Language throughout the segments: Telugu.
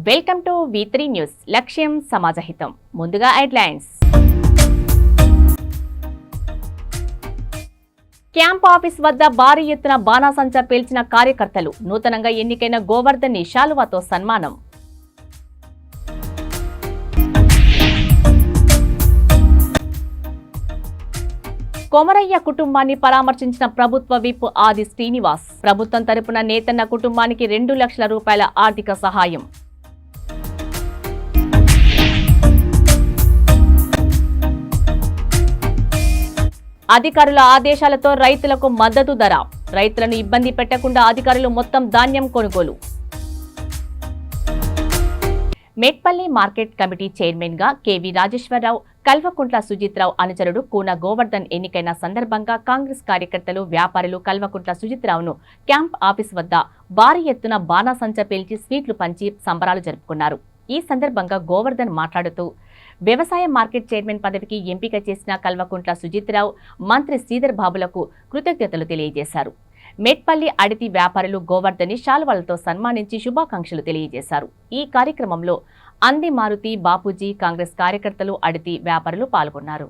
Welcome to V3 news. లక్ష్యం సమాజహితం. ముందుగా హెడ్లైన్స్. క్యాంప్ ఆఫీస్ వద్ద భారీ ఎత్తున బాణాసంచా పేల్చిన కార్యకర్తలు. నూతనంగా ఎన్నికైన గోవర్ధన్ ని శాలువాతో సన్మానం. కొమరయ్య కుటుంబాన్ని పరామర్శించిన ప్రభుత్వ విప్ ఆది శ్రీనివాస్. ప్రభుత్వం తరపున నేతన్న కుటుంబానికి 2 లక్షల రూపాయల ఆర్థిక సహాయం. అధికారుల ఆదేశాలతో రైతులకు మద్దతు ధర. రైతులను ఇబ్బంది పెట్టకుండా అధికారులు మొత్తం ధాన్యం కొనుగోలు. మేట్పల్లి మార్కెట్ కమిటీ చైర్మన్ గా కేవీ రాజేశ్వరరావు, కల్వకుంట్ల సుజిత్రావు అనుచరుడు కూన గోవర్ధన్ ఎన్నికైన సందర్భంగా కాంగ్రెస్ కార్యకర్తలు, వ్యాపారులు కల్వకుంట్ల సుజిత్రావును క్యాంప్ ఆఫీస్ వద్ద భారీ ఎత్తున బాణాసంచా పేల్చి స్వీట్లు పంచి సంబరాలు జరుపుకున్నారు. ఈ సందర్భంగా గోవర్ధన్ మాట్లాడుతూ వ్యవసాయ మార్కెట్ చైర్మన్ పదవికి ఎంపిక చేసిన కల్వకుంట్ల సుజిత్రావు, మంత్రి శ్రీధర్ బాబులకు కృతజ్ఞతలు తెలియజేశారు. మేట్పల్లి అడితి వ్యాపారులు గోవర్ధన్ ని శాలువాలతో సన్మానించి శుభాకాంక్షలు తెలియజేశారు. ఈ కార్యక్రమంలో అంది మారుతి, బాపూజీ, కాంగ్రెస్ కార్యకర్తలు, అడితి వ్యాపారులు పాల్గొన్నారు.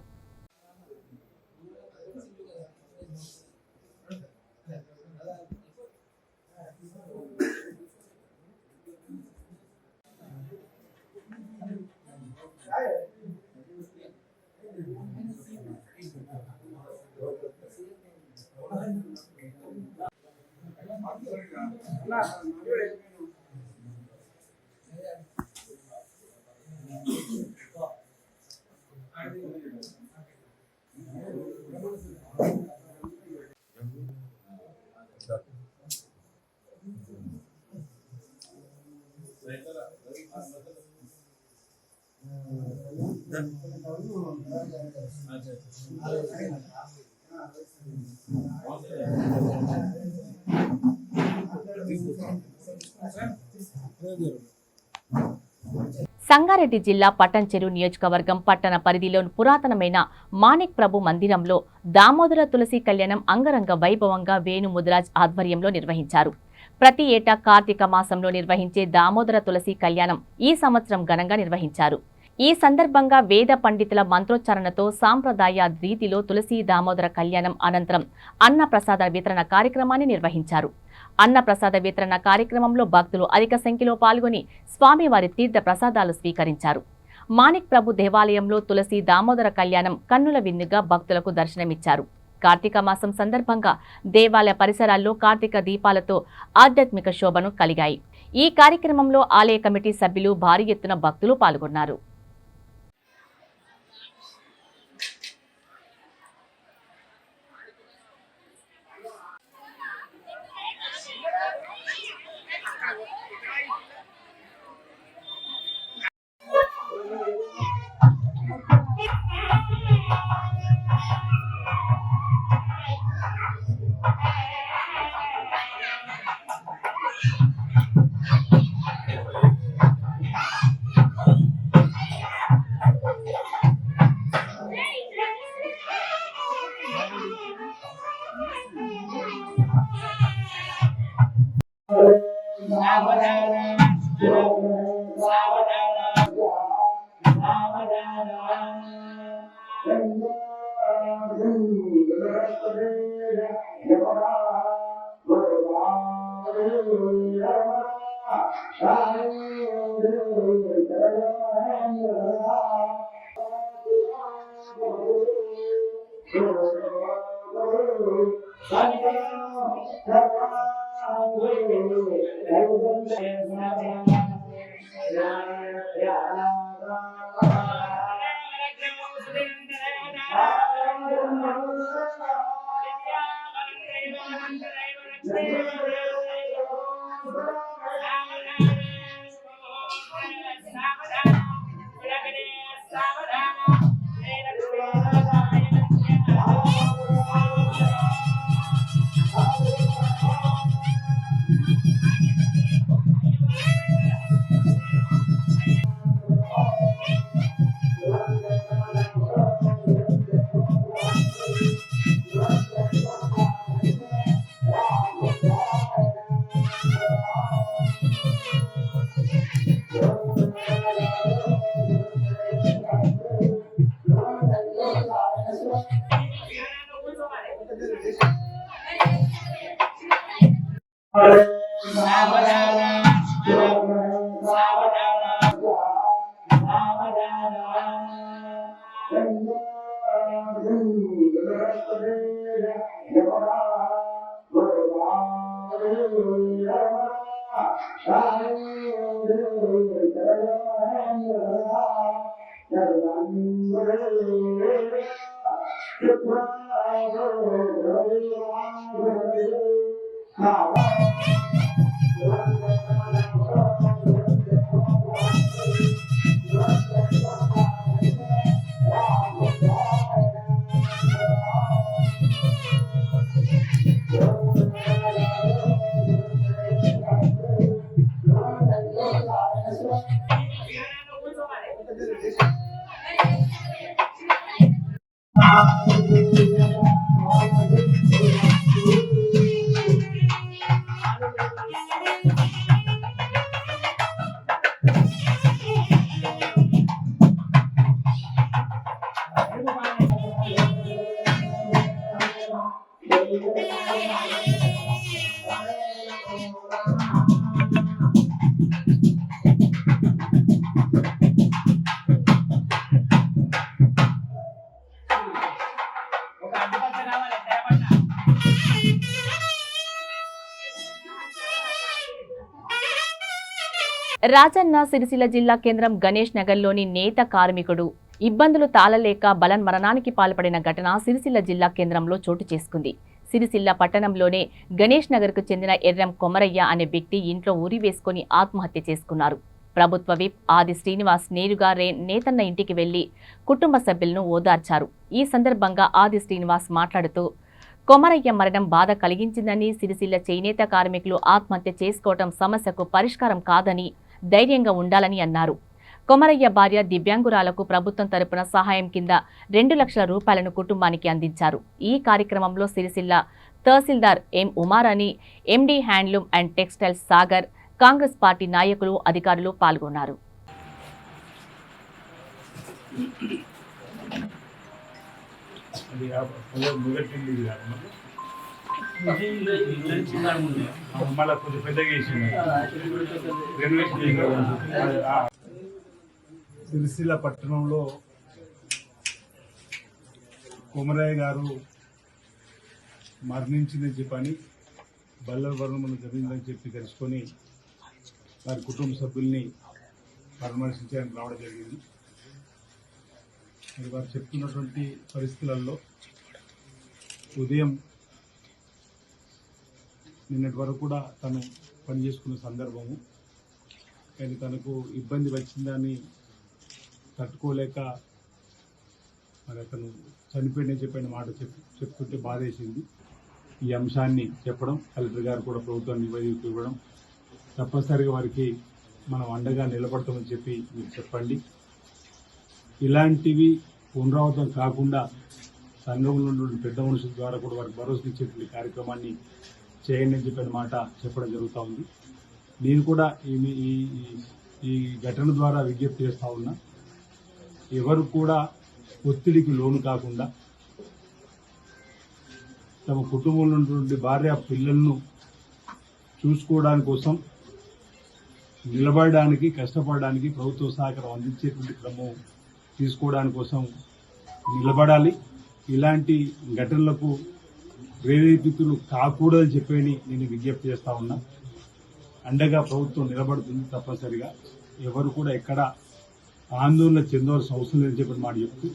సంగారెడ్డి జిల్లా పట్టంచెరు నియోజకవర్గం పట్టణ పరిధిలోని పురాతనమైన మాణిక్ ప్రభు మందిరంలో దామోదర తులసి కళ్యాణం అంగరంగ వైభవంగా వేణు ముదిరాజ్ ఆధ్వర్యంలో నిర్వహించారు. ప్రతి ఏటా కార్తీక మాసంలో నిర్వహించే దామోదర తులసి కళ్యాణం ఈ సంవత్సరం ఘనంగా నిర్వహించారు. ఈ సందర్భంగా వేద పండితుల మంత్రోచ్చారణతో సాంప్రదాయ రీతిలో తులసి దామోదర కళ్యాణం అనంతరం అన్న ప్రసాద వితరణ కార్యక్రమాన్ని నిర్వహించారు. అన్న ప్రసాద వితరణ కార్యక్రమంలో భక్తులు అధిక సంఖ్యలో పాల్గొని స్వామివారి తీర్థ ప్రసాదాలు స్వీకరించారు. మాణిక్ ప్రభు దేవాలయంలో తులసి దామోదర కళ్యాణం కన్నుల విందుగా భక్తులకు దర్శనమిచ్చారు. కార్తీక మాసం సందర్భంగా దేవాలయ పరిసరాల్లో కార్తీక దీపాలతో ఆధ్యాత్మిక శోభను కలిగాయి. ఈ కార్యక్రమంలో ఆలయ కమిటీ సభ్యులు, భారీ ఎత్తున భక్తులు పాల్గొన్నారు. రాజన్న సిరిసిల్ల జిల్లా కేంద్రం గణేష్ నగర్లోని నేత కార్మికుడు ఇబ్బందులు తాళలేక బలన్మరణానికి పాల్పడిన ఘటన సిరిసిల్ల జిల్లా కేంద్రంలో చోటు చేసుకుంది. సిరిసిల్ల పట్టణంలోనే గణేష్ నగర్కు చెందిన ఎర్రం కొమరయ్య అనే వ్యక్తి ఇంట్లో ఊరి వేసుకుని ఆత్మహత్య చేసుకున్నారు. ప్రభుత్వ విప్ ఆది శ్రీనివాస్ నేరుగా నేతన్న ఇంటికి వెళ్లి కుటుంబ సభ్యులను ఓదార్చారు. ఈ సందర్భంగా ఆది శ్రీనివాస్ మాట్లాడుతూ కొమరయ్య మరణం బాధ కలిగించిందని, సిరిసిల్ల చేనేత కార్మికులు ఆత్మహత్య చేసుకోవడం సమస్యకు పరిష్కారం కాదని ధైర్యంగా ఉండాలని అన్నారు. కొమరయ్య భార్య దివ్యాంగురాలకు ప్రభుత్వం తరపున సహాయం కింద 2 లక్షల రూపాయలను కుటుంబానికి అందించారు. ఈ కార్యక్రమంలో సిరిసిల్ల తహసీల్దార్ ఎం ఉమార్ అని, MD handloom and textiles Sagar, Congress party నాయకులు, అధికారులు పాల్గొన్నారు. సిరిసిల్ల పట్టణంలో కొమరయ్య గారు మరణించిందని చెప్పని బల్లవర్ణమును జరిగిందని చెప్పి తెలుసుకొని వారి కుటుంబ సభ్యుల్ని పరామర్శించడానికి రావడం జరిగింది. మరి వారు చెప్తున్నటువంటి పరిస్థితులలో ఉదయం నిన్నటి వరకు కూడా తను పనిచేసుకున్న సందర్భము, కానీ తనకు ఇబ్బంది వచ్చిందని తట్టుకోలేక మరి అతను చనిపోయిందని చెప్పిన మాట చెప్తుంటే బాధేసింది. ఈ అంశాన్ని చెప్పడం, కలెక్టర్ గారు కూడా ప్రభుత్వాన్ని నివేదిక ఇవ్వడం, తప్పనిసరిగా వారికి మనం అండగా నిలబడతామని చెప్పి మీరు చెప్పండి. ఇలాంటివి పునరావృతం కాకుండా సంఘంలో ఉన్న పెద్ద మనుషుల ద్వారా కూడా వారికి భరోసా ఇచ్చేటువంటి కార్యక్రమాన్ని చేయండి అని చెప్పిన మాట చెప్పడం జరుగుతూ ఉంది. నేను కూడా ఈ ఘటన ద్వారా విజ్ఞప్తి చేస్తూ ఉన్నా, ఎవరు కూడా ఒత్తిడికి లోను కాకుండా తమ కుటుంబంలో ఉన్నటువంటి భార్య పిల్లలను చూసుకోవడానికి కోసం నిలబడడానికి, కష్టపడడానికి ప్రభుత్వ సహకారం అందించేటువంటి క్రమం తీసుకోవడానికి కోసం నిలబడాలి. ఇలాంటి ఘటనలకు ప్రేరేపితులు కాకూడదని చెప్పని నేను విజ్ఞప్తి చేస్తా ఉన్నా. అండగా ప్రభుత్వం నిలబడుతుంది. తప్పనిసరిగా ఎవరు కూడా ఎక్కడ ఆందోళన చెందవలసిన అవసరం లేదని చెప్పిన మాట చెప్తూ,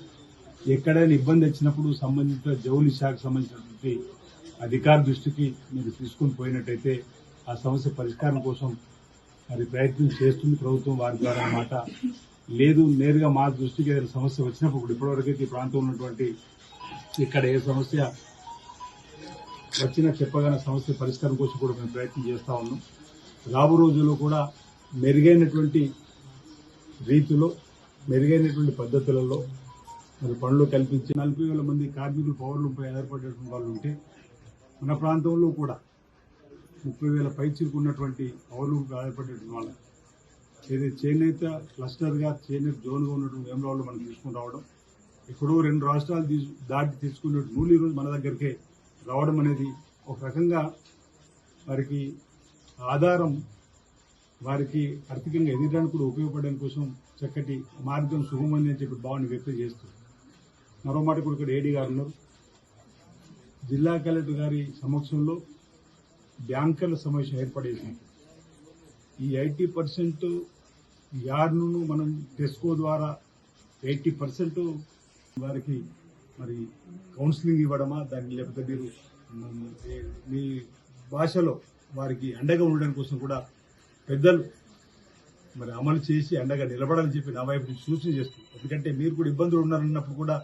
ఎక్కడైనా ఇబ్బంది వచ్చినప్పుడు సంబంధిత జౌలి శాఖకు సంబంధించినటువంటి అధికార దృష్టికి మీరు తీసుకుని పోయినట్టయితే ఆ సమస్య పరిష్కారం కోసం మరి ప్రయత్నం చేస్తుంది ప్రభుత్వం వారి ద్వారా మాట. లేదు నేరుగా మా దృష్టికి ఏదైనా సమస్య వచ్చినప్పుడు ఇప్పటివరకైతే ఈ ప్రాంతంలో ఉన్నటువంటి ఇక్కడ ఏ సమస్య వచ్చినా చెప్పగల సమస్య పరిష్కారం కోసం కూడా మేము ప్రయత్నం చేస్తూ ఉన్నాం. రాబో రోజుల్లో కూడా మెరుగైనటువంటి రీతిలో, మెరుగైనటువంటి పద్ధతులలో మరి పనులు కల్పించి 40,000 మంది కార్మికులు పౌరులపై ఆధారపడేటువంటి వాళ్ళు ఉంటే, మన ప్రాంతంలో కూడా 30,000 పైచిరుకున్నటువంటి పౌరులకు ఆధారపడేటువంటి వాళ్ళు ఏదైతే చేనేత క్లస్టర్గా, చేనేత జోన్గా ఉన్నటువంటి వేమరావులో మనం తీసుకుని రావడం, ఎక్కడో 2 రాష్ట్రాలు దాటి తీసుకున్నట్టు నూలు ఈరోజు మన దగ్గరికే రావడం అనేది ఒక రకంగా వారికి ఆధారం, వారికి ఆర్థికంగా ఎదగడానికి కూడా ఉపయోగపడడానికి కోసం చక్కటి మార్గం సుగమంది అని చెప్పి భావన వ్యక్తం చేస్తుంది. మరో మాట కూడా ఇక్కడ ఏడీ గారు ఉన్నారు. జిల్లా కలెక్టర్ గారి సమక్షంలో బ్యాంకర్ల సమావేశం ఏర్పడేసింది. ఈ 80% యార్డును మనం టెస్కో ద్వారా 80% వారికి మరి కౌన్సిలింగ్ ఇవ్వడమా, దాన్ని లేకపోతే మీరు మీ భాషలో వారికి అండగా ఉండడం కోసం కూడా పెద్దలు మరి అమలు చేసి అండగా నిలబడాలని చెప్పి నా వైపు నుంచి సూచన చేస్తుంది. ఎందుకంటే మీరు కూడా ఇబ్బందులు ఉన్నారన్నప్పుడు కూడా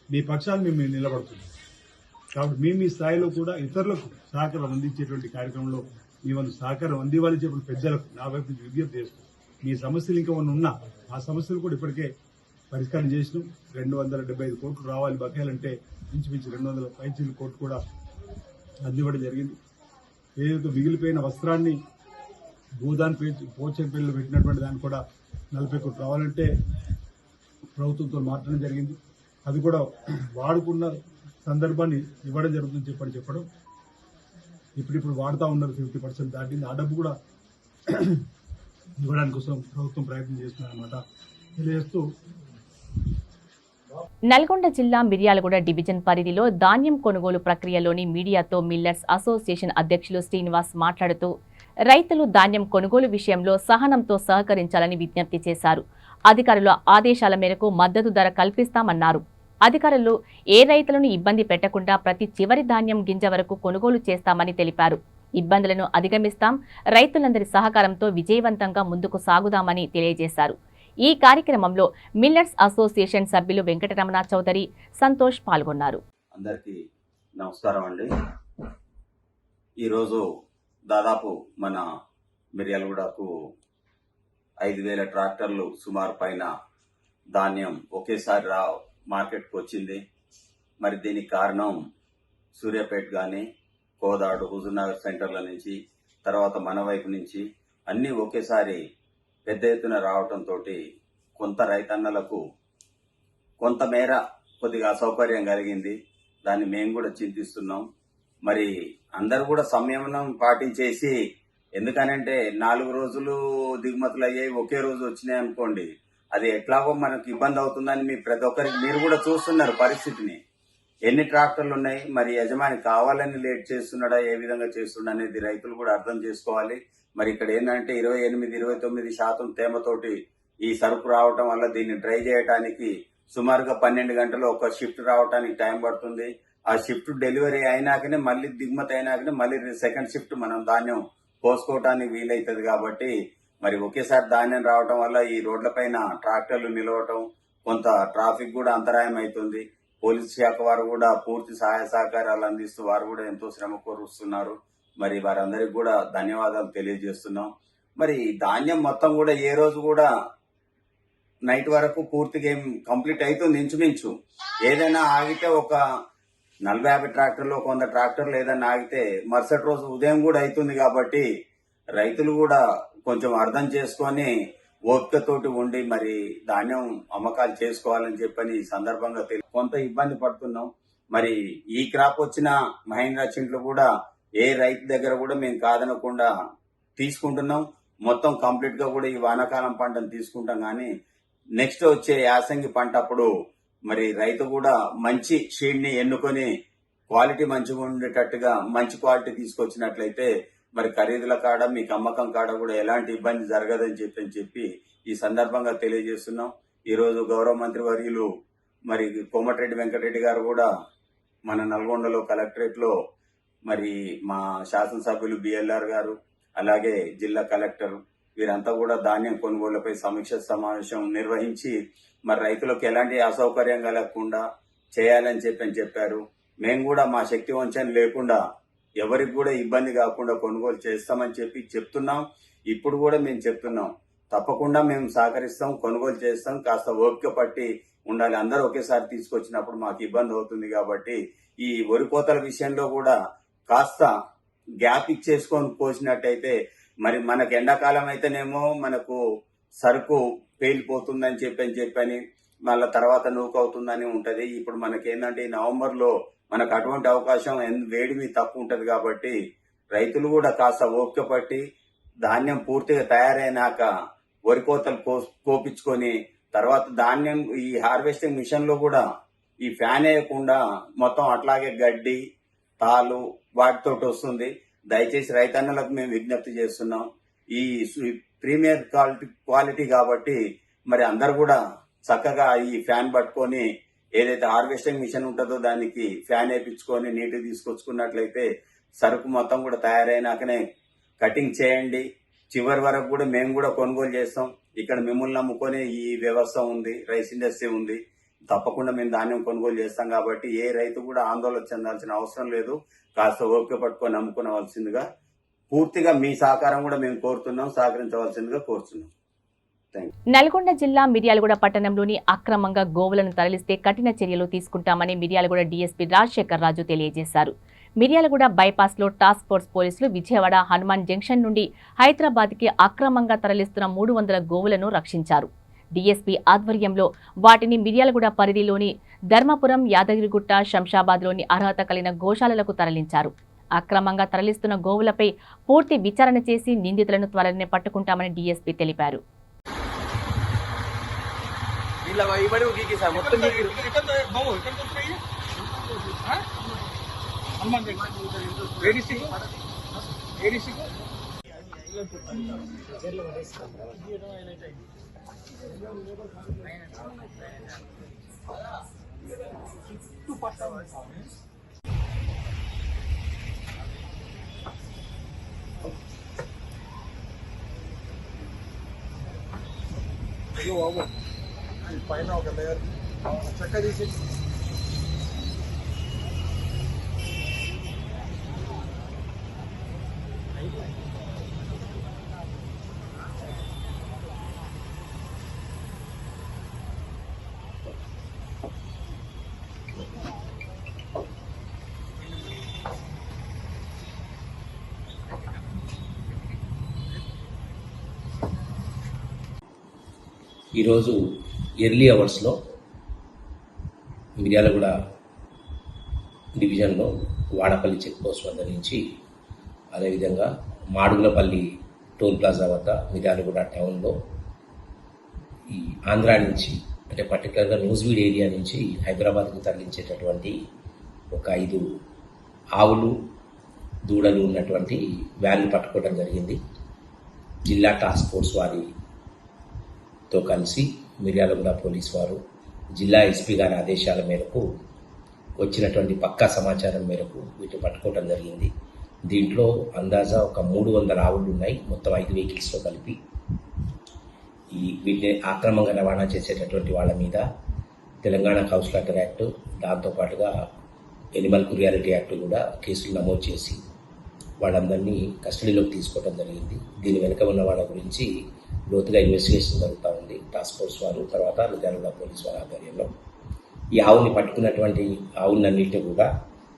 మీ పక్షాన్ని మేము నిలబడుతున్నాం. కాబట్టి మీ స్థాయిలో కూడా ఇతరులకు సహకారం అందించేటువంటి కార్యక్రమంలో మీ వంతు సహకారం అందివ్వాలని చెప్పిన పెద్దలకు నా వైపు నుంచి విజ్ఞప్తి చేస్తాం. మీ సమస్యలు ఇంకా ఉన్నా ఆ సమస్యలు కూడా ఇప్పటికే పరిష్కారం చేసినాం. 275 కోట్లు రావాలి బకాయిలంటే ఇంచుమించు 200 పైచీల కోట్లు కూడా అందివ్వడం జరిగింది. ఏదైతే మిగిలిపోయిన వస్త్రాన్ని భూదాన్ పోచంపల్లిలో పెట్టినటువంటి దాన్ని కూడా 40 కోట్లు రావాలంటే ప్రభుత్వంతో మాట్లాడడం జరిగింది. అది కూడా వాడుకున్న సందర్భాన్ని ఇవ్వడం జరుగుతుందని చెప్పడం ఇప్పుడు వాడుతూ ఉన్నారు. 50% దాటింది. ఆ డబ్బు కూడా ఇవ్వడానికి కోసం ప్రభుత్వం ప్రయత్నం చేస్తుందన్నమాట తెలియజేస్తూ నల్గొండ జిల్లా మిర్యాలగూడ డివిజన్ పరిధిలో ధాన్యం కొనుగోలు ప్రక్రియలోని మీడియాతో మిల్లర్స్ అసోసియేషన్ అధ్యక్షులు శ్రీనివాస్ మాట్లాడుతూ రైతులు ధాన్యం కొనుగోలు విషయంలో సహనంతో సహకరించాలని విజ్ఞప్తి చేశారు. అధికారుల ఆదేశాల మేరకు మద్దతు ధర కల్పిస్తామన్నారు. అధికారులు ఏ రైతులను ఇబ్బంది పెట్టకుండా ప్రతి చివరి ధాన్యం గింజ వరకు కొనుగోలు చేస్తామని తెలిపారు. ఇబ్బందులను అధిగమిస్తాం, రైతులందరి సహకారంతో విజయవంతంగా ముందుకు సాగుదామని తెలియజేశారు. ఈ కార్యక్రమంలో మిల్లర్స్ అసోసియేషన్ సభ్యులు వెంకటరమణ చౌదరి, సంతోష్ పాల్గొన్నారు. అందరికీ నమస్కారం అండి. ఈరోజు దాదాపు మన మిర్యాలగూడకు 5,000 ట్రాక్టర్లు సుమారు పైన ధాన్యం ఒకేసారి మార్కెట్కి వచ్చింది. మరి దీనికి కారణం సూర్యాపేట కానీ కోదాడు హుజూర్నగర్ సెంటర్ల నుంచి తర్వాత మన వైపు నుంచి అన్నీ ఒకేసారి పెద్ద ఎత్తున రావడంతో కొంత రైతన్నలకు కొంతమేర కొద్దిగా అసౌకర్యం కలిగింది. దాన్ని మేము కూడా చింతిస్తున్నాం. మరి అందరూ కూడా సంయమనం పాటించేసి, ఎందుకనంటే 4 రోజులు దిగుమతులు అయ్యాయి, ఒకే రోజు వచ్చినాయి అనుకోండి, అది ఎట్లాగో మనకు ఇబ్బంది అవుతుందని మీ ప్రతి ఒక్కరికి మీరు కూడా చూస్తున్నారు పరిస్థితిని. ఎన్ని ట్రాక్టర్లు ఉన్నాయి, మరి యజమాని కావాలని లేట్ చేస్తున్నాడా, ఏ విధంగా చేస్తున్నా అనేది రైతులు కూడా అర్థం చేసుకోవాలి. మరి ఇక్కడ ఏంటంటే 28-29% తేమతోటి ఈ సరుకు రావటం వల్ల దీన్ని డ్రై చేయడానికి సుమారుగా 12 గంటలు ఒక షిఫ్ట్ రావడానికి టైం పడుతుంది. ఆ షిఫ్ట్ డెలివరీ అయినాకనే మళ్ళీ దిగుమతి అయినాకనే మళ్ళీ సెకండ్ షిఫ్ట్ మనం ధాన్యం పోసుకోవటానికి వీలవుతుంది. కాబట్టి మరి ఒకేసారి ధాన్యం రావటం వల్ల ఈ రోడ్లపైన ట్రాక్టర్లు నిలవటం, కొంత ట్రాఫిక్ కూడా అంతరాయం అవుతుంది. పోలీస్ శాఖ వారు కూడా పూర్తి సహాయ సహకారాలు అందిస్తూ వారు కూడా ఎంతో శ్రమ కోరుస్తున్నారు. మరి వారందరికి కూడా ధన్యవాదాలు తెలియజేస్తున్నాం. మరి ధాన్యం మొత్తం కూడా ఏ రోజు కూడా నైట్ వరకు పూర్తిగా కంప్లీట్ అవుతుంది ఇంచుమించు. ఏదైనా ఆగితే ఒక 40-50 ట్రాక్టర్లు, 100 ట్రాక్టర్లు ఏదైనా ఆగితే మరుసటి రోజు ఉదయం కూడా అవుతుంది. కాబట్టి రైతులు కూడా కొంచెం అర్థం చేసుకొని ఓపికతోటి ఉండి మరి ధాన్యం అమ్మకాలు చేసుకోవాలని చెప్పని ఈ సందర్భంగా కొంత ఇబ్బంది పడుతున్నాం. మరి ఈ క్రాప్ వచ్చిన మహేంద్ర చింట్లు కూడా ఏ రైతు దగ్గర కూడా మేము కాదనకుండా తీసుకుంటున్నాం. మొత్తం కంప్లీట్ గా కూడా ఈ వానాకాలం పంటను తీసుకుంటాం. కానీ నెక్స్ట్ వచ్చే యాసంగి పంట అప్పుడు మరి రైతు కూడా మంచి షీడ్ని ఎన్నుకొని క్వాలిటీ మంచిగా ఉండేటట్టుగా మంచి క్వాలిటీ తీసుకొచ్చినట్లయితే మరి ఖరీదుల కాడ మీకు అమ్మకం కాడ కూడా ఎలాంటి ఇబ్బంది జరగదని చెప్పి ఈ సందర్భంగా తెలియజేస్తున్నాం. ఈరోజు గౌరవ మంత్రి వర్యులు మరి కోమటిరెడ్డి వెంకటరెడ్డి గారు కూడా మన నల్గొండలో కలెక్టరేట్ లో మరి మా శాసనసభ్యులు బిఎల్ఆర్ గారు అలాగే జిల్లా కలెక్టర్ వీరంతా కూడా ధాన్యం కొనుగోళ్లపై సమీక్ష సమావేశం నిర్వహించి మరి రైతులకు ఎలాంటి అసౌకర్యం కలగకుండా చేయాలని చెప్పారు. మేము కూడా మా శక్తి వంచన లేకుండా ఎవరికి కూడా ఇబ్బంది కాకుండా కొనుగోలు చేస్తామని చెప్తున్నాం. ఇప్పుడు కూడా మేము చెప్తున్నాం, తప్పకుండా మేము సహకరిస్తాం, కొనుగోలు చేస్తాం. కాస్త ఓపిక పట్టి ఉండాలి. అందరూ ఒకేసారి తీసుకొచ్చినప్పుడు మాకు ఇబ్బంది అవుతుంది. కాబట్టి ఈ వరి కోతల విషయంలో కూడా కాస్త గ్యాప్ ఇచ్చేసుకొని పోసినట్టయితే మరి మనకు ఎండాకాలం అయితేనేమో మనకు సరుకు పేలిపోతుందని చెప్పని మళ్ళీ తర్వాత నూకవుతుందని ఉంటది. ఇప్పుడు మనకేంటంటే నవంబర్ లో మనకు అటువంటి అవకాశం వేడిమి తక్కువ ఉంటది. కాబట్టి రైతులు కూడా కాస్త ఓపిక పట్టి ధాన్యం పూర్తిగా తయారైనాక వరి కోతలు కోపించుకొని తర్వాత ధాన్యం ఈ హార్వెస్టింగ్ మిషన్ లో కూడా ఈ ఫ్యాన్ వేయకుండా మొత్తం అట్లాగే గడ్డి తాలు వాటితోటి వస్తుంది. దయచేసి రైతన్నలకు మేము విజ్ఞప్తి చేస్తున్నాం. ఈ ప్రీమియర్ క్వాలిటీ కాబట్టి మరి అందరు కూడా చక్కగా ఈ ఫ్యాన్ పట్టుకొని ఏదైతే హార్వెస్టింగ్ మిషన్ ఉంటుందో దానికి ఫ్యాన్ వేయించుకొని నీటికి తీసుకొచ్చుకున్నట్లయితే సరుకు మొత్తం కూడా తయారైనాకనే కటింగ్ చేయండి. చివరి వరకు కూడా మేము కూడా కొనుగోలు చేస్తాం. ఇక్కడ మిమ్మల్ని నమ్ముకొని ఈ వ్యవస్థ ఉంది, రైస్ ఇండస్ట్రీ ఉంది. తప్పకుండా మేము ధాన్యం కొనుగోలు చేస్తాం కాబట్టి ఏ రైతు కూడా ఆందోళన చెందాల్సిన అవసరం లేదు. కాస్త ఓపిక పట్టుకొని నమ్ముకోవాల్సిందిగా పూర్తిగా మీ సహకారం కూడా మేము కోరుతున్నాం, సహకరించవలసిందిగా కోరుతున్నాం. నల్గొండ జిల్లా మిర్యాలగూడ పట్టణంలోని అక్రమంగా గోవులను తరలిస్తే కఠిన చర్యలు తీసుకుంటామని మిర్యాలగూడ డీఎస్పీ రాజశేఖర్ రాజు తెలియజేశారు. మిర్యాలగూడ బైపాస్లో టాస్క్ ఫోర్స్ పోలీసులు విజయవాడ హనుమాన్ జంక్షన్ నుండి హైదరాబాద్కి అక్రమంగా తరలిస్తున్న 300 గోవులను రక్షించారు. డీఎస్పీ ఆధ్వర్యంలో వాటిని మిర్యాలగూడ పరిధిలోని ధర్మపురం, యాదగిరిగుట్ట, శంషాబాద్లోని అర్హత కలిగిన గోశాలలకు తరలించారు. అక్రమంగా తరలిస్తున్న గోవులపై పూర్తి విచారణ చేసి నిందితులను త్వరనే పట్టుకుంటామని డీఎస్పీ తెలిపారు. పైన ఒక లేయర్ చెక్క తీసి ఈరోజు ఎర్లీ అవర్స్లో మిర్యాలగూడ డివిజన్లో వాడపల్లి చెక్ పోస్ట్ వద్ద నుంచి, అదేవిధంగా మాడుగులపల్లి టోల్ ప్లాజా వద్ద మిర్యాలగూడ టౌన్లో ఈ ఆంధ్రా నుంచి, అంటే పర్టికులర్గా న్యూస్వీడ్ ఏరియా నుంచి హైదరాబాద్కి తరలించేటటువంటి ఒక 5 ఆవులు, దూడలు ఉన్నటువంటి వ్యాన్లు పట్టుకోవడం జరిగింది. జిల్లా టాస్క్ ఫోర్స్ వారితో కలిసి మిర్యాలగూడ పోలీస్ వారు జిల్లా ఎస్పీ గారి ఆదేశాల మేరకు వచ్చినటువంటి పక్కా సమాచారం మేరకు వీటిని పట్టుకోవడం జరిగింది. దీంట్లో అందాజా ఒక 300 ఆవులు ఉన్నాయి, మొత్తం 5 వెహికల్స్తో కలిపి. వీటిని ఆక్రమంగా రవాణా చేసేటటువంటి వాళ్ళ మీద తెలంగాణ కౌన్సిలర్ యాక్ట్, దాంతోపాటుగా ఎనిమల్ క్రూయాలిటీ యాక్ట్ కూడా కేసులు నమోదు చేసి వాళ్ళందరినీ కస్టడీలోకి తీసుకోవడం జరిగింది. దీని వెనుక ఉన్న వాళ్ళ గురించి లోతుగా ఇన్వెస్టిగేషన్ జరుగుతూ ఉంది. టాస్క్ ఫోర్స్ వారు, తర్వాత మిర్యాలగూడ పోలీస్ వారి ఆధ్వర్యంలో ఈ ఆవుని పట్టుకున్నటువంటి ఆవులన్నింటినీ కూడా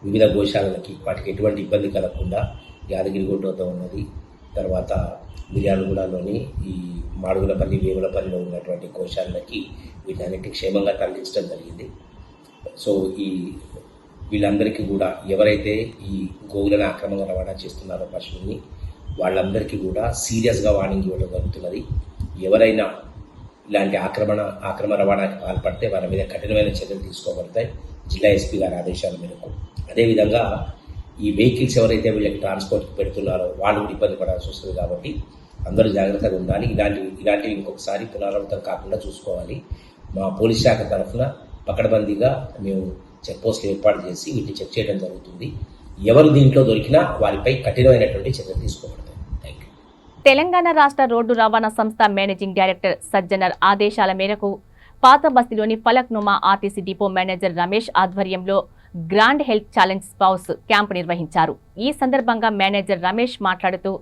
వివిధ గోశాలలకి, వాటికి ఎటువంటి ఇబ్బంది కలగకుండా యాదగిరిగుట్ట వద్ద ఉన్నది, తర్వాత మిర్యాలగూడలోని ఈ మాడుగులపల్లి, వేములపల్లిలో ఉన్నటువంటి గోశాలలకి వీటన్నిటి క్షేమంగా తరలించడం జరిగింది. సో వీళ్ళందరికీ కూడా ఎవరైతే ఈ గోవులను అక్రమంగా రవాణా చేస్తున్నారో పశువుల్ని, వాళ్ళందరికీ కూడా సీరియస్గా వార్నింగ్ ఇవ్వడం జరుగుతున్నది. ఎవరైనా ఇలాంటి ఆక్రమ రవాణాకి పాల్పడితే వారి మీద కఠినమైన చర్యలు తీసుకోబడతాయి జిల్లా ఎస్పీ గారి ఆదేశాల మేరకు. అదేవిధంగా ఈ వెహికల్స్ ఎవరైతే వీళ్ళకి ట్రాన్స్పోర్ట్కి పెడుతున్నారో వాళ్ళు కూడా ఇబ్బంది పడాల్సి వస్తుంది. కాబట్టి అందరూ జాగ్రత్తగా ఉండాలి. ఇలాంటివి ఇంకొకసారి పునరావృతం కాకుండా చూసుకోవాలి. మా పోలీస్ శాఖ తరఫున పకడ్బందీగా మేము చెక్ పోస్టులు ఏర్పాటు చేసి వీటిని చెక్ చేయడం జరుగుతుంది. ఎవరు దీంట్లో దొరికినా వారిపై కఠినమైనటువంటి చర్యలు తీసుకోబడతాయి. తెలంగాణ రాష్ట్ర రోడ్డు రవాణా సంస్థ మేనేజింగ్ డైరెక్టర్ సజ్జనర్ ఆదేశాల మేరకు పాత బస్తీలోని Falaknuma RTC depot manager Ramesh ఆధ్వర్యంలో grand health challenge spouse camp నిర్వహించారు. ఈ సందర్భంగా మేనేజర్ రమేష్ మాట్లాడుతూ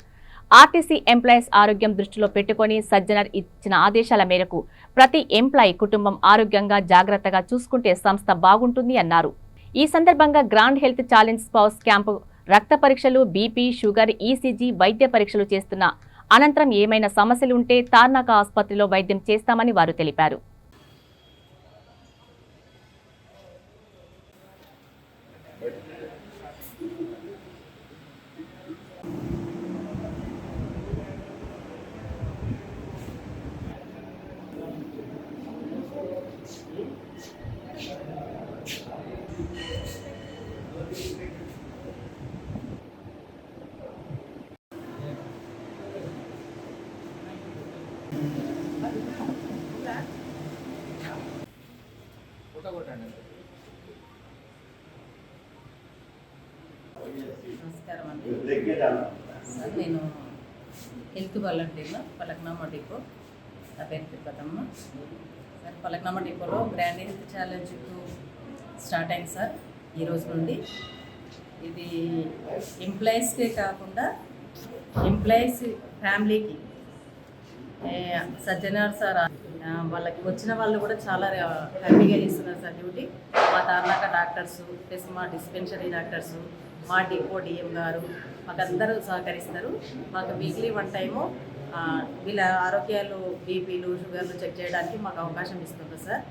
ఆర్టీసీ ఎంప్లాయీస్ ఆరోగ్యం దృష్టిలో పెట్టుకుని సజ్జనర్ ఇచ్చిన ఆదేశాల మేరకు ప్రతి ఎంప్లాయీ కుటుంబం ఆరోగ్యంగా జాగ్రత్తగా చూసుకుంటే సంస్థ బాగుంటుంది అన్నారు. ఈ సందర్భంగా grand health challenge spouse camp రక్త పరీక్షలు, బీపీ, షుగర్, ఈసీజీ వైద్య పరీక్షలు చేస్తున్న అనంతరం ఏమైనా సమస్యలు ఉంటే తార్నాక ఆసుపత్రిలో వైద్యం చేస్తామని వారు తెలిపారు. నమస్కారం అండి. సార్ నేను హెల్త్ వాలంటీర్ను పలక్నామా డిపో. నా పేరు తిరుపతమ్మ. సార్ పలక్నామా డిపోలో గ్రాండ్ హెల్త్ ఛాలెంజ్ 2 స్టార్ట్ అయింది సార్ ఈ రోజు నుండి. ఇది ఎంప్లాయీస్కే కాకుండా ఎంప్లాయీస్ ఫ్యామిలీకి సజ్జనార్ సార్ వాళ్ళకి వచ్చిన వాళ్ళు కూడా చాలా హ్యాపీగా చేస్తున్నారు సార్ డ్యూటీ. మా తార్నాక డాక్టర్స్ ప్లస్ మా డిస్పెన్సరీ డాక్టర్స్, మా డిపో డిఎం గారు మాకందరూ సహకరిస్తారు. మాకు వీక్లీ 1 టైము వీళ్ళ ఆరోగ్యాలు బీపీలు షుగర్లు చెక్ చేయడానికి మాకు అవకాశం ఇస్తుంది సార్.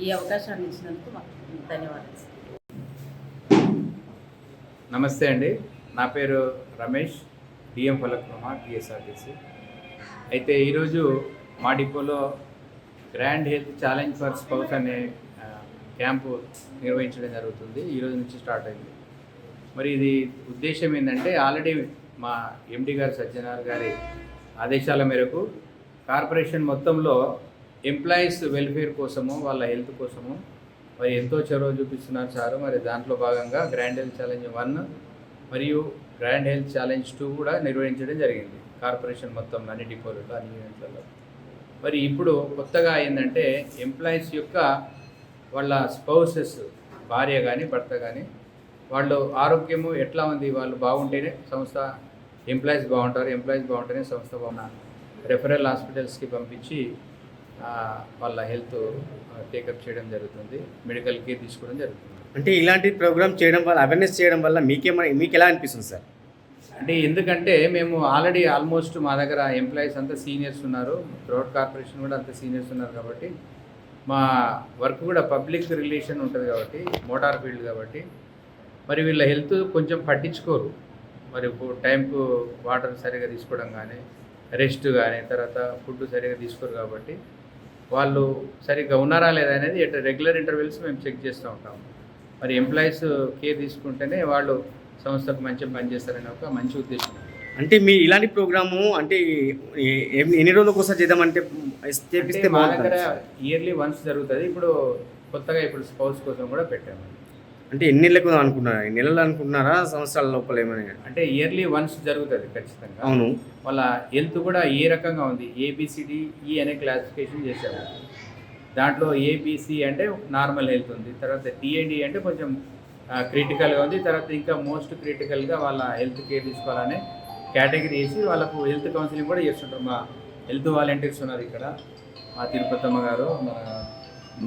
ఈ అవకాశాన్ని ఇచ్చినందుకు మాకు ధన్యవాదాలు సార్. నమస్తే అండి, నా పేరు రమేష్, డిఎం ఫలక్నామా టీఎస్ఆర్టీసీ. అయితే ఈరోజు మా డిపోలో grand health challenge for spouse అనే క్యాంపు నిర్వహించడం జరుగుతుంది. ఈరోజు నుంచి స్టార్ట్ అయింది. మరి ఇది ఉద్దేశం ఏంటంటే, ఆల్రెడీ మా ఎండి గారు సజ్జనార్ గారి ఆదేశాల మేరకు కార్పొరేషన్ మొత్తంలో ఎంప్లాయీస్ వెల్ఫేర్ కోసము, వాళ్ళ హెల్త్ కోసము మరి ఎంతో చొరవ చూపిస్తున్నారు సారు. మరి దాంట్లో భాగంగా గ్రాండ్ హెల్త్ ఛాలెంజ్ 1 మరియు గ్రాండ్ హెల్త్ ఛాలెంజ్ 2 కూడా నిర్వహించడం జరిగింది కార్పొరేషన్ మొత్తంలో అన్ని డిపోలలో, అన్ని యూనిట్లలో. మరి ఇప్పుడు కొత్తగా ఏంటంటే, ఎంప్లాయీస్ యొక్క వాళ్ళ స్పౌసెస్, భార్య కానీ భర్త కానీ, వాళ్ళు ఆరోగ్యము ఎట్లా ఉంది, వాళ్ళు బాగుంటేనే సంస్థ, ఎంప్లాయీస్ బాగుంటారు, ఎంప్లాయీస్ బాగుంటేనే సంస్థ బాగున్న రెఫరల్ హాస్పిటల్స్కి పంపించి వాళ్ళ హెల్త్ టేకప్ చేయడం జరుగుతుంది, మెడికల్ కేర్ తీసుకోవడం జరుగుతుంది. అంటే ఇలాంటి ప్రోగ్రామ్ చేయడం వల్ల, అవేర్నెస్ చేయడం వల్ల మీకు ఎలా అనిపిస్తుంది సార్? అంటే ఎందుకంటే మేము ఆల్రెడీ ఆల్మోస్ట్ మా దగ్గర ఎంప్లాయీస్ అంతా సీనియర్స్ ఉన్నారు, త్రూఅవుట్ కార్పొరేషన్ కూడా అంతా సీనియర్స్ ఉన్నారు. కాబట్టి మా వర్క్ కూడా పబ్లిక్ రిలేషన్ ఉంటుంది కాబట్టి, మోటార్ ఫీల్డ్ కాబట్టి మరి వీళ్ళ హెల్త్ కొంచెం పట్టించుకోరు. మరి టైంకు వాటర్ సరిగా తీసుకోవడం కానీ, రెస్ట్ కానీ, తర్వాత ఫుడ్ సరిగా తీసుకోరు. కాబట్టి వాళ్ళు సరిగ్గా ఉన్నారా లేదా అనేది రెగ్యులర్ ఇంటర్వెల్స్ మేము చెక్ చేస్తూ ఉంటాము. మరి ఎంప్లాయీస్ కేర్ తీసుకుంటేనే వాళ్ళు సంస్థకు మంచిగా పనిచేస్తారనే ఒక మంచి ఉద్దేశం. అంటే మీ ఇలాంటి ప్రోగ్రాము అంటే ఎన్ని రోజులకు ఒకసారి చేద్దామంటే చేపిస్తే మా దగ్గర ఇయర్లీ వన్స్ జరుగుతుంది. ఇప్పుడు కొత్తగా స్పౌస్ కోసం కూడా పెట్టాము. అంటే ఎన్ని నెలలకు అనుకుంటున్నారా? నెలలు అనుకుంటున్నారా, సంవత్సరాల లోపల ఏమైనా? అంటే ఇయర్లీ వన్స్ జరుగుతుంది ఖచ్చితంగా. అవును. వాళ్ళ హెల్త్ కూడా ఏ రకంగా ఉంది, ABCDE అనే క్లాసిఫికేషన్ చేశారు. దాంట్లో ABC అంటే నార్మల్ హెల్త్ ఉంది, తర్వాత D&D అంటే కొంచెం క్రిటికల్గా ఉంది, తర్వాత ఇంకా మోస్ట్ క్రిటికల్గా వాళ్ళ హెల్త్ కేర్ తీసుకోవాలనే కేటగిరీ వేసి వాళ్ళకు హెల్త్ కౌన్సిలింగ్ కూడా చేస్తుంటారు. మా హెల్త్ వాలంటీర్స్ ఉన్నారు ఇక్కడ, మా తిరుపతమ్మ గారు, మా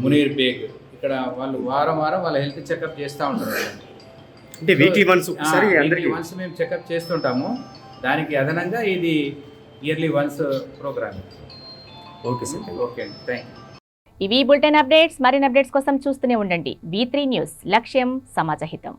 మునీర్ బేగ్, ఇక్కడ వాళ్ళు వారం వాళ్ళ హెల్త్ చెకప్ చేస్తూ ఉంటారు. అంటే వీక్లీ వన్స్ మేము చెకప్ చేస్తుంటాము. దానికి అదనంగా ఇది yearly once programme. Okay sir. Okay అండి, థ్యాంక్ యూ. ఇవి బులెటిన్ అప్డేట్స్. మరిన్ని అప్డేట్స్ కోసం చూస్తూనే ఉండండి V3 న్యూస్. లక్ష్యం సమాజహితం.